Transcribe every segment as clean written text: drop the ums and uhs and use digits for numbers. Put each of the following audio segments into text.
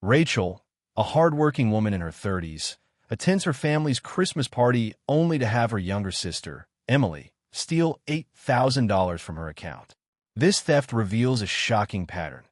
Rachel, a hard-working woman in her 30s, attends her family's Christmas party only to have her younger sister, Emily, steal $8,000 from her account. This theft reveals a shocking pattern.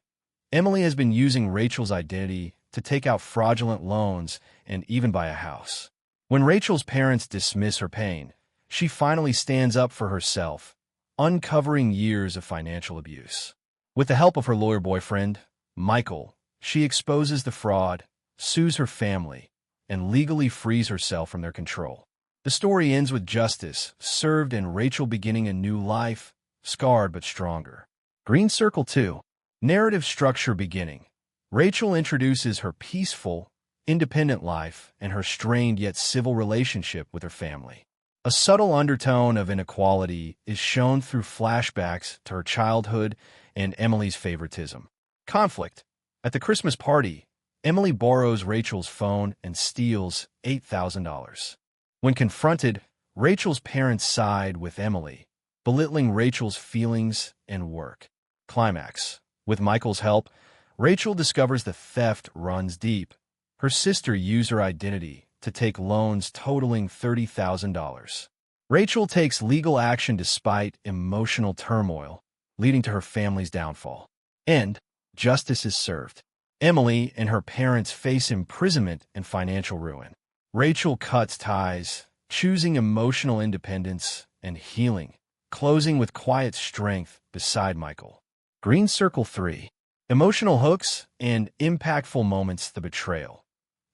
Emily has been using Rachel's identity to take out fraudulent loans and even buy a house. When Rachel's parents dismiss her pain, she finally stands up for herself, uncovering years of financial abuse. With the help of her lawyer boyfriend, Michael, she exposes the fraud, sues her family, and legally frees herself from their control. The story ends with justice served and Rachel beginning a new life, scarred but stronger. Green Circle 2. Narrative structure beginning. Rachel introduces her peaceful, independent life and her strained yet civil relationship with her family. A subtle undertone of inequality is shown through flashbacks to her childhood and Emily's favoritism. Conflict. At the Christmas party, Emily borrows Rachel's phone and steals $8,000. When confronted, Rachel's parents side with Emily, belittling Rachel's feelings and work. Climax. With Michael's help, Rachel discovers the theft runs deep. Her sister used her identity to take loans totaling $30,000. Rachel takes legal action despite emotional turmoil, leading to her family's downfall. And justice is served. Emily and her parents face imprisonment and financial ruin. Rachel cuts ties, choosing emotional independence and healing, closing with quiet strength beside Michael. Green Circle 3. Emotional hooks and impactful moments. The betrayal.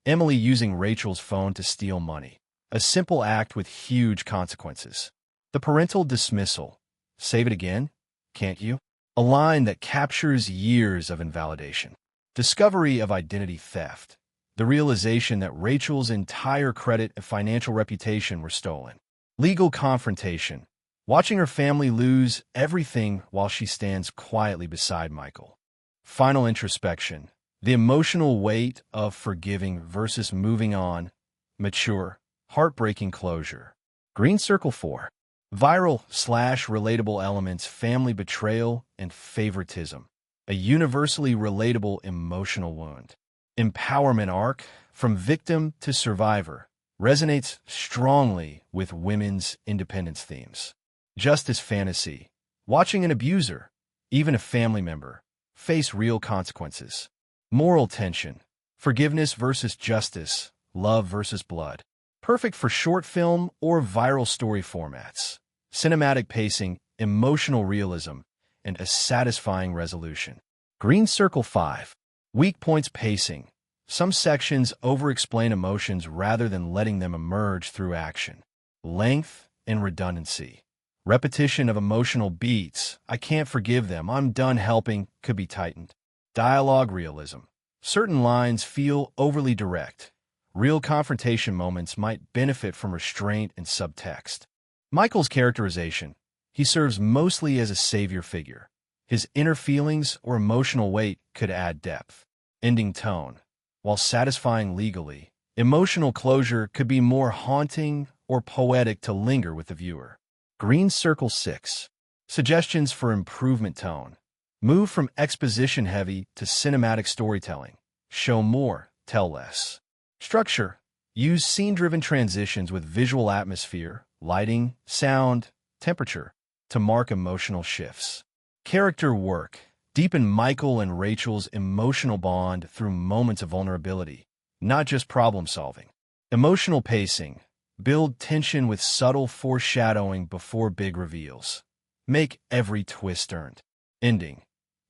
Emily using Rachel's phone to steal money. A simple act with huge consequences. The parental dismissal. Save it again? Can't you? A line that captures years of invalidation. Discovery of identity theft. The realization that Rachel's entire credit and financial reputation were stolen. Legal confrontation. Watching her family lose everything while she stands quietly beside Michael. Final introspection. The emotional weight of forgiving versus moving on. Mature, heartbreaking closure. Green Circle 4. Viral/relatable elements. Family betrayal and favoritism. A universally relatable emotional wound. Empowerment arc, from victim to survivor, resonates strongly with women's independence themes. Justice fantasy. Watching an abuser, even a family member, face real consequences. Moral tension. Forgiveness versus justice, love versus blood. Perfect for short film or viral story formats. Cinematic pacing, emotional realism, and a satisfying resolution. Green Circle 5. Weak points. Pacing. Some sections over-explain emotions rather than letting them emerge through action. Length and redundancy. Repetition of emotional beats. I can't forgive them. I'm done helping. Could be tightened. Dialogue realism. Certain lines feel overly direct. Real confrontation moments might benefit from restraint and subtext. Michael's characterization. He serves mostly as a savior figure. His inner feelings or emotional weight could add depth. Ending tone. While satisfying legally, emotional closure could be more haunting or poetic to linger with the viewer. Green Circle 6. Suggestions for improvement. Tone. Move from exposition-heavy to cinematic storytelling. Show more, tell less. Structure. Use scene-driven transitions with visual atmosphere, lighting, sound, temperature to mark emotional shifts. Character work. Deepen Michael and Rachel's emotional bond through moments of vulnerability, not just problem-solving. Emotional pacing. Build tension with subtle foreshadowing before big reveals. Make every twist earned. Ending.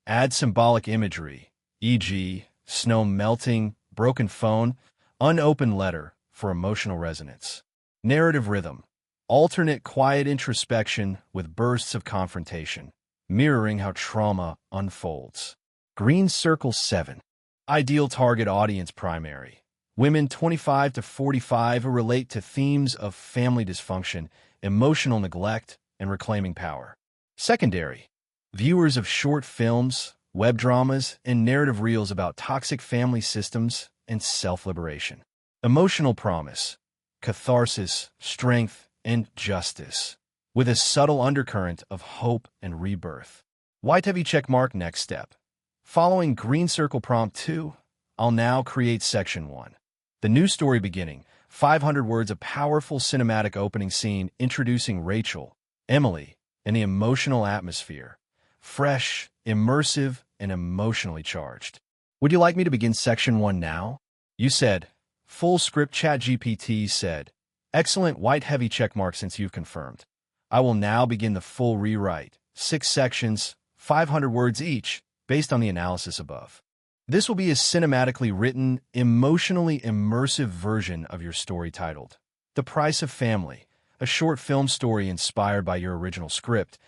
Add symbolic imagery, e.g., snow melting, broken phone, unopened letter for emotional resonance. Narrative rhythm. Alternate quiet introspection with bursts of confrontation, mirroring how trauma unfolds. Green Circle 7. Ideal target audience. Primary. Women 25 to 45 who relate to themes of family dysfunction, emotional neglect, and reclaiming power. Secondary. Viewers of short films, web dramas, and narrative reels about toxic family systems and self-liberation. Emotional promise. Catharsis, strength, and justice, with a subtle undercurrent of hope and rebirth. White heavy checkmark. Next step. Following Green Circle Prompt 2, I'll now create section 1. The new story beginning. 500 words, a powerful cinematic opening scene introducing Rachel, Emily, and the emotional atmosphere. Fresh, immersive, and emotionally charged. Would you like me to begin section 1 now? You said. Full script. ChatGPT said. Excellent. White heavy checkmark since you've confirmed. I will now begin the full rewrite. 6 sections, 500 words each, based on the analysis above. This will be a cinematically written, emotionally immersive version of your story titled The Price of Family, a short film story inspired by your original script.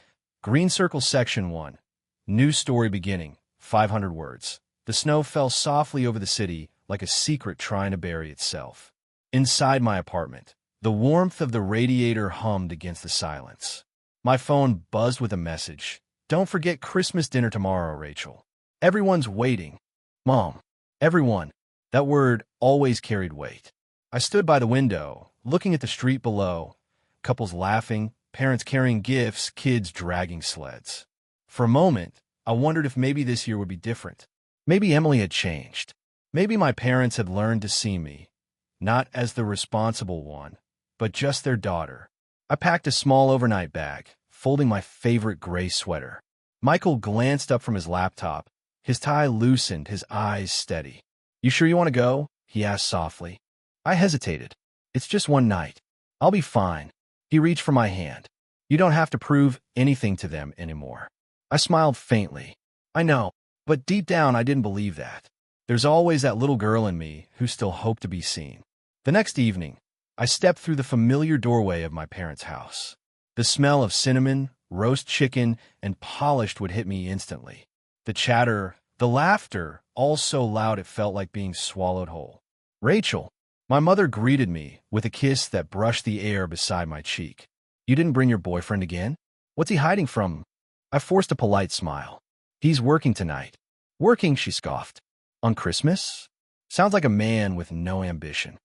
Green circle section 1. New story beginning, 500 words. The snow fell softly over the city like a secret trying to bury itself. Inside my apartment, the warmth of the radiator hummed against the silence. My phone buzzed with a message. Don't forget Christmas dinner tomorrow, Rachel. Everyone's waiting. Mom. Everyone. That word always carried weight. I stood by the window, looking at the street below. Couples laughing, parents carrying gifts, kids dragging sleds. For a moment, I wondered if maybe this year would be different. Maybe Emily had changed. Maybe my parents had learned to see me, not as the responsible one, but just their daughter. I packed a small overnight bag, folding my favorite gray sweater. Michael glanced up from his laptop, his tie loosened, his eyes steady. You sure you want to go? He asked softly. I hesitated. It's just one night. I'll be fine. He reached for my hand. You don't have to prove anything to them anymore. I smiled faintly. I know, but deep down I didn't believe that. There's always that little girl in me who still hoped to be seen. The next evening, I stepped through the familiar doorway of my parents' house. The smell of cinnamon, roast chicken, and polished would hit me instantly. The chatter, the laughter, all so loud it felt like being swallowed whole. Rachel, my mother greeted me with a kiss that brushed the air beside my cheek. You didn't bring your boyfriend again? What's he hiding from? I forced a polite smile. He's working tonight. Working, she scoffed. On Christmas? Sounds like a man with no ambition.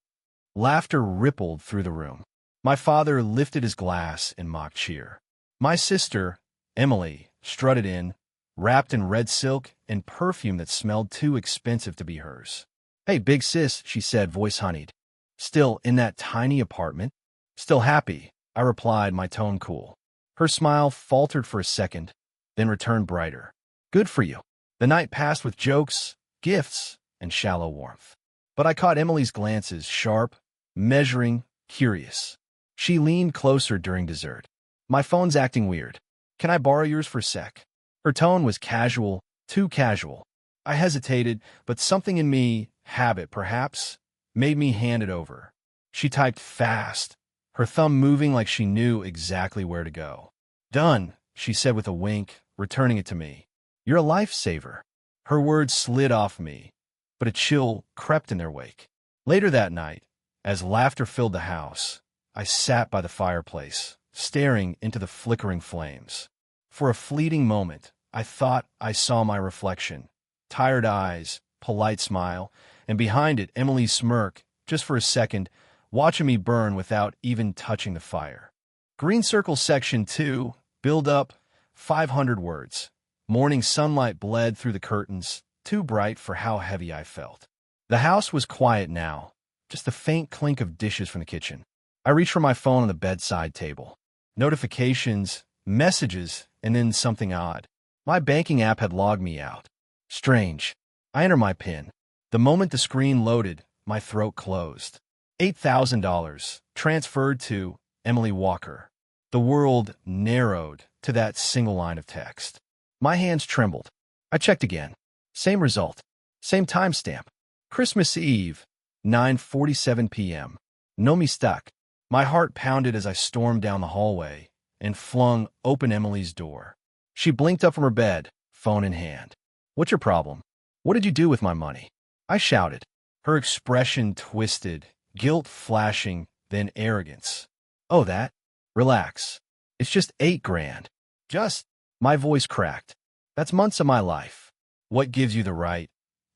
Laughter rippled through the room. My father lifted his glass in mock cheer. My sister, Emily, strutted in, wrapped in red silk and perfume that smelled too expensive to be hers. Hey, big sis, she said, voice honeyed. Still in that tiny apartment? Still happy, I replied, my tone cool. Her smile faltered for a second, then returned brighter. Good for you. The night passed with jokes, gifts, and shallow warmth. But I caught Emily's glances, sharp, measuring, curious. She leaned closer during dessert. My phone's acting weird. Can I borrow yours for a sec? Her tone was casual, too casual. I hesitated, but something in me, habit perhaps, made me hand it over. She typed fast, her thumb moving like she knew exactly where to go. Done, she said with a wink, returning it to me. You're a lifesaver. Her words slid off me, but a chill crept in their wake. Later that night, as laughter filled the house, I sat by the fireplace, staring into the flickering flames. For a fleeting moment, I thought I saw my reflection. Tired eyes, polite smile, and behind it, Emily's smirk, just for a second, watching me burn without even touching the fire. Green circle section 2, build up, 500 words. Morning sunlight bled through the curtains, too bright for how heavy I felt. The house was quiet now, just the faint clink of dishes from the kitchen. I reached for my phone on the bedside table. Notifications, messages, and then something odd. My banking app had logged me out. Strange. I entered my PIN. The moment the screen loaded, my throat closed. $8,000, transferred to Emily Walker. The world narrowed to that single line of text. My hands trembled. I checked again. Same result. Same timestamp. Christmas Eve, 9:47 p.m. No mistake. My heart pounded as I stormed down the hallway and flung open Emily's door. She blinked up from her bed, phone in hand. What's your problem? What did you do with my money? I shouted. Her expression twisted, guilt flashing, then arrogance. Oh, that? Relax. It's just $8,000. Just, my voice cracked. That's months of my life. What gives you the right?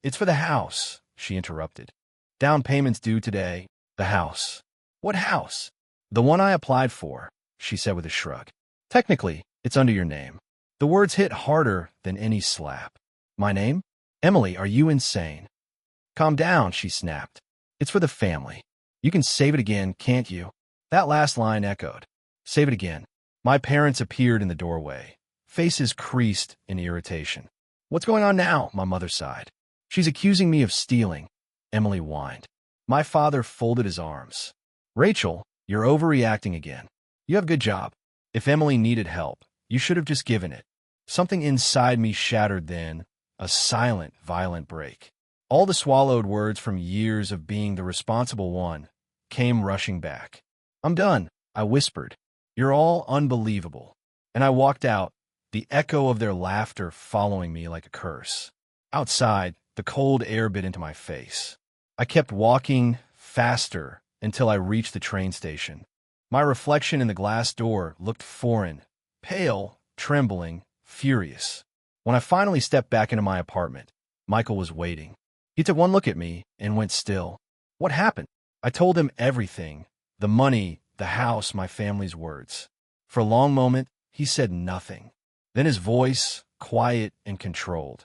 It's for the house, she interrupted. Down payment's due today. The house. What house? The one I applied for, she said with a shrug. Technically, it's under your name. The words hit harder than any slap. My name? Emily, are you insane? Calm down, she snapped. It's for the family. You can save it again, can't you? That last line echoed. Save it again. My parents appeared in the doorway, faces creased in irritation. What's going on now? My mother sighed. She's accusing me of stealing, Emily whined. My father folded his arms. Rachel, you're overreacting again. You have a good job. If Emily needed help, you should have just given it. Something inside me shattered then, a silent, violent break. All the swallowed words from years of being the responsible one came rushing back. I'm done, I whispered. You're all unbelievable. And I walked out, the echo of their laughter following me like a curse. Outside, the cold air bit into my face. I kept walking faster until I reached the train station. My reflection in the glass door looked foreign, pale, trembling, furious. When I finally stepped back into my apartment, Michael was waiting. He took one look at me and went still. What happened? I told him everything. The money, the house, my family's words. For a long moment, he said nothing. Then his voice, quiet and controlled.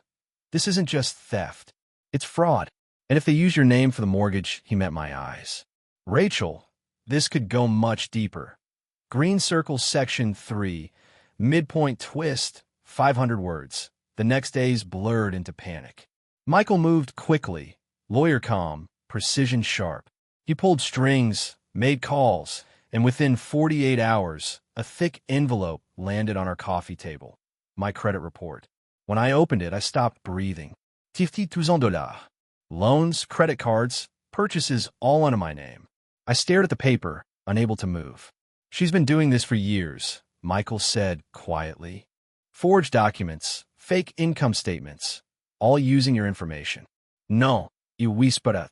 This isn't just theft. It's fraud. And if they use your name for the mortgage, he met my eyes. Rachel, this could go much deeper. Green Circle Section 3, midpoint twist, 500 words. The next days blurred into panic. Michael moved quickly, lawyer calm, precision sharp. He pulled strings, made calls, and within 48 hours, a thick envelope landed on our coffee table. My credit report. When I opened it, I stopped breathing. $50,000. Loans, credit cards, purchases all under my name. I stared at the paper, unable to move. She's been doing this for years, Michael said quietly. Forged documents, fake income statements, all using your information. No, you whispered.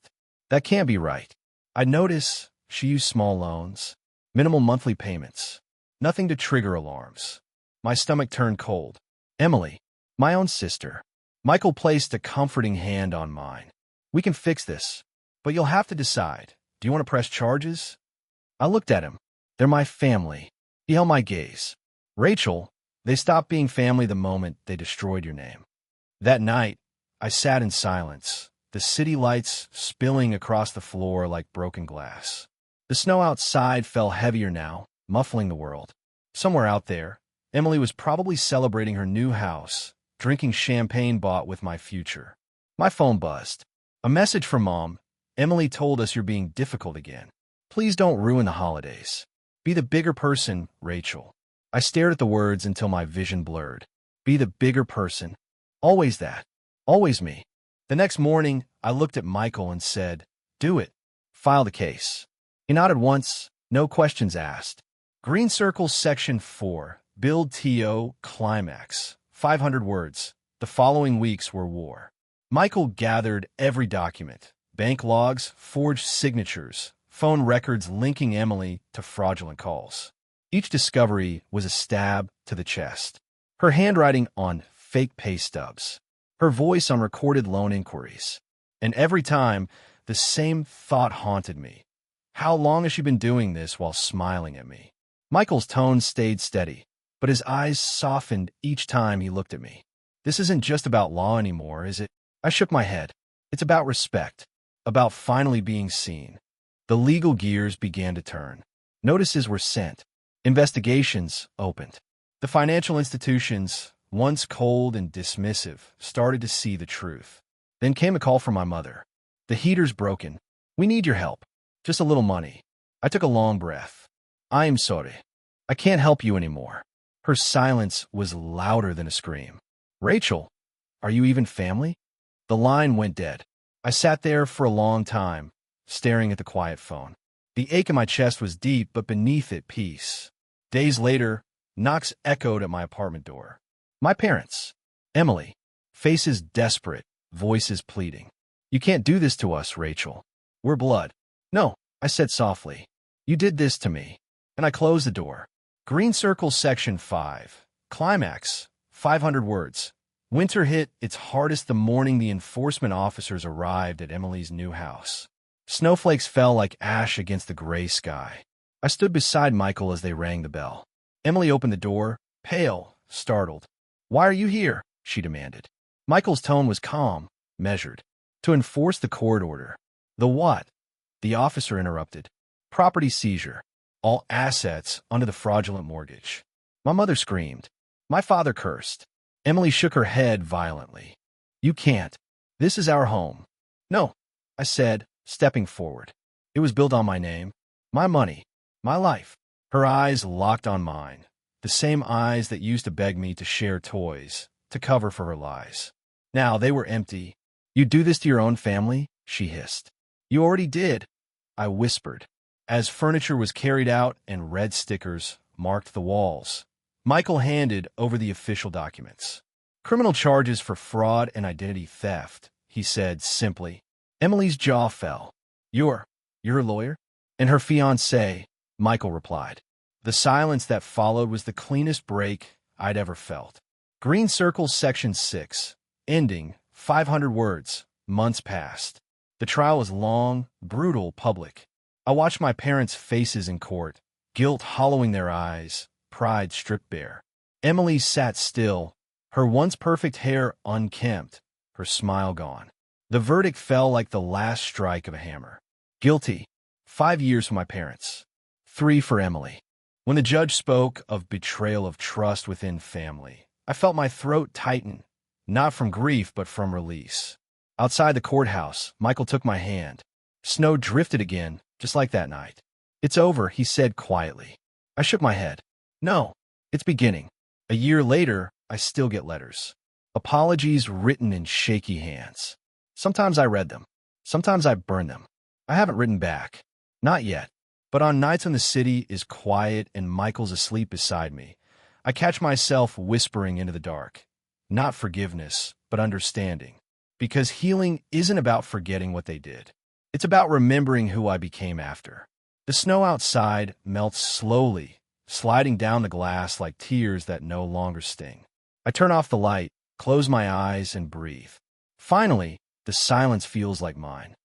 That can't be right. I notice she used small loans, minimal monthly payments, nothing to trigger alarms. My stomach turned cold. Emily, my own sister. Michael placed a comforting hand on mine. We can fix this, but you'll have to decide. Do you want to press charges? I looked at him. They're my family. He held my gaze. Rachel, they stopped being family the moment they destroyed your name. That night, I sat in silence, the city lights spilling across the floor like broken glass. The snow outside fell heavier now, muffling the world. Somewhere out there, Emily was probably celebrating her new house, drinking champagne bought with my future. My phone buzzed. A message from Mom. Emily told us you're being difficult again. Please don't ruin the holidays. Be the bigger person, Rachel. I stared at the words until my vision blurred. Be the bigger person. Always that. Always me. The next morning, I looked at Michael and said, do it. File the case. He nodded once, no questions asked. Green Circle Section 4, Build TO, Climax. 500 words. The following weeks were war. Michael gathered every document. Bank logs, forged signatures, phone records linking Emily to fraudulent calls. Each discovery was a stab to the chest. Her handwriting on fake pay stubs. Her voice on recorded loan inquiries. And every time, the same thought haunted me. How long has she been doing this while smiling at me? Michael's tone stayed steady, but his eyes softened each time he looked at me. This isn't just about law anymore, is it? I shook my head. It's about respect, about finally being seen. The legal gears began to turn. Notices were sent. Investigations opened. The financial institutions, once cold and dismissive, started to see the truth. Then came a call from my mother. The heater's broken. We need your help. Just a little money. I took a long breath. I am sorry. I can't help you anymore. Her silence was louder than a scream. Rachel, are you even family? The line went dead. I sat there for a long time, staring at the quiet phone. The ache in my chest was deep, but beneath it, peace. Days later, knocks echoed at my apartment door. My parents. Emily. Faces desperate, voices pleading. You can't do this to us, Rachel. We're blood. No, I said softly. You did this to me. And I closed the door. Green Circle Section 5. Climax. 500 words. Winter hit its hardest the morning the enforcement officers arrived at Emily's new house. Snowflakes fell like ash against the gray sky. I stood beside Michael as they rang the bell. Emily opened the door, pale, startled. Why are you here? She demanded. Michael's tone was calm, measured. To enforce the court order. The what? The officer interrupted. Property seizure. All assets under the fraudulent mortgage. My mother screamed. My father cursed. Emily shook her head violently. You can't. This is our home. No, I said, stepping forward. It was built on my name, my money, my life. Her eyes locked on mine, the same eyes that used to beg me to share toys, to cover for her lies. Now they were empty. You do this to your own family? She hissed. You already did, I whispered, as furniture was carried out and red stickers marked the walls. Michael handed over the official documents. Criminal charges for fraud and identity theft, he said simply. Emily's jaw fell. You're a lawyer? And her fiancé, Michael replied. The silence that followed was the cleanest break I'd ever felt. Green circles section 6, ending, 500 words, months passed. The trial was long, brutal, public. I watched my parents' faces in court, guilt hollowing their eyes, pride stripped bare. Emily sat still, her once perfect hair unkempt, her smile gone. The verdict fell like the last strike of a hammer. Guilty. 5 years for my parents. 3 for Emily. When the judge spoke of betrayal of trust within family, I felt my throat tighten, not from grief but from release. Outside the courthouse, Michael took my hand. Snow drifted again, just like that night. It's over, he said quietly. I shook my head. No, it's beginning. A year later, I still get letters. Apologies written in shaky hands. Sometimes I read them. Sometimes I burned them. I haven't written back. Not yet. But on nights when the city is quiet and Michael's asleep beside me, I catch myself whispering into the dark. Not forgiveness, but understanding. Because healing isn't about forgetting what they did. It's about remembering who I became after. The snow outside melts slowly, sliding down the glass like tears that no longer sting. I turn off the light, close my eyes, and breathe. Finally, the silence feels like mine.